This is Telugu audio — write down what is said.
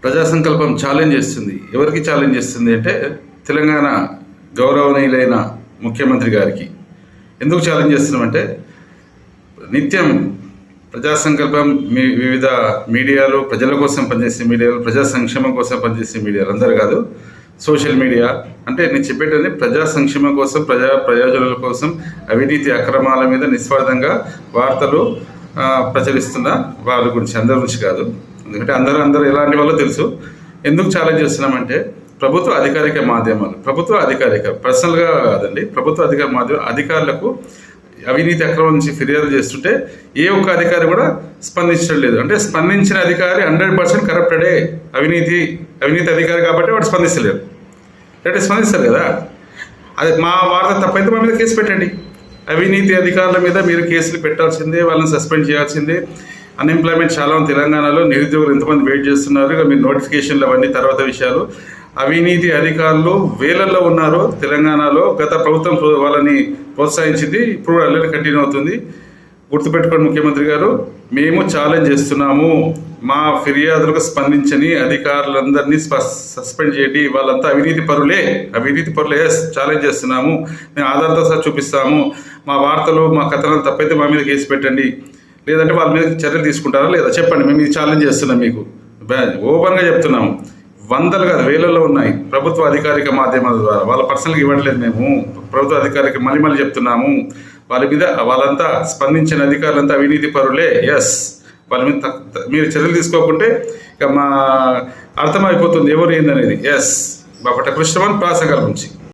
ప్రజా సంకల్పం ఛాలెంజ్ చేస్తుంది. ఎవరికి ఛాలెంజ్ చేస్తుంది అంటే తెలంగాణ గౌరవనీయులైన ముఖ్యమంత్రి గారికి. ఎందుకు ఛాలెంజ్ చేస్తున్నామంటే నిత్యం ప్రజా సంకల్పం వివిధ మీడియాలు, ప్రజల కోసం పనిచేసే మీడియాలు, ప్రజా సంక్షేమం కోసం పనిచేసే మీడియాలు అందరు కాదు, సోషల్ మీడియా అంటే నేను చెప్పేటది ప్రజా సంక్షేమం కోసం, ప్రయోజనాల కోసం అవినీతి అక్రమాల మీద నిస్వార్థంగా వార్తలు ప్రచురిస్తున్న వాళ్ళ గురించి, అందరి గురించి కాదు. ఎందుకంటే అందరూ ఎలాంటి వాళ్ళో తెలుసు. ఎందుకు ఛాలెంజ్ చేస్తున్నామంటే ప్రభుత్వ అధికారిక మాధ్యమాలు, ప్రభుత్వ అధికారిక పర్సనల్గా కాదండి, ప్రభుత్వ అధికార మాధ్యమాలు అధికారులకు అవినీతి అక్రమం నుంచి ఫిర్యాదు చేస్తుంటే ఏ ఒక్క అధికారి కూడా స్పందించడం లేదు. అంటే స్పందించిన అధికారి 100% కరప్టెడే, అవినీతి అధికారి కాబట్టి వాడు స్పందిస్తలేరు. అంటే స్పందిస్తారు కదా, అది మా వార్త తప్పైతే మా మీద కేసు పెట్టండి. అవినీతి అధికారుల మీద మీరు కేసులు పెట్టాల్సిందే, వాళ్ళని సస్పెండ్ చేయాల్సిందే. అన్ఎంప్లాయ్మెంట్ చాలా ఉంది తెలంగాణలో, నిరుద్యోగులు ఎంతమంది వెయిట్ చేస్తున్నారు. ఇక మీరు నోటిఫికేషన్లు అవన్నీ తర్వాత విషయాలు. అవినీతి అధికారులు వేలల్లో ఉన్నారు తెలంగాణలో. గత ప్రభుత్వం వాళ్ళని ప్రోత్సహించింది, ఇప్పుడు అల్లరి కంటిన్యూ అవుతుంది. గుర్తుపెట్టుకోండి ముఖ్యమంత్రి గారు, మేము ఛాలెంజ్ చేస్తున్నాము. మా ఫిర్యాదులకు స్పందించని అధికారులందరినీ సస్పెండ్ చేయండి. వాళ్ళంతా అవినీతి పరులే ఛాలెంజ్ చేస్తున్నాము. మేము ఆధారంతో సార్ చూపిస్తాము. మా వార్తలు, మా కథనాలు తప్పైతే మా మీద కేసు పెట్టండి, లేదంటే వాళ్ళ మీద చర్యలు తీసుకుంటారా లేదా చెప్పండి. మేము ఇది ఛాలెంజ్ చేస్తున్నాం, మీకు ఓపెన్గా చెప్తున్నాము. వందలు కాదు వేలల్లో ఉన్నాయి ప్రభుత్వ అధికారిక మాధ్యమాల ద్వారా. వాళ్ళ పర్సనల్గా ఇవ్వట్లేదు, మేము ప్రభుత్వ అధికారిక మళ్ళీ చెప్తున్నాము. వాళ్ళ మీద వాళ్ళంతా స్పందించిన అధికారులంతా అవినీతి పరులే. వాళ్ళ మీద మీరు చర్యలు తీసుకోకుంటే ఇక మా అర్థమైపోతుంది ఎవరు ఏందనేది. బాపట్ల కృష్ణమన్ ప్రాసంగాల నుంచి.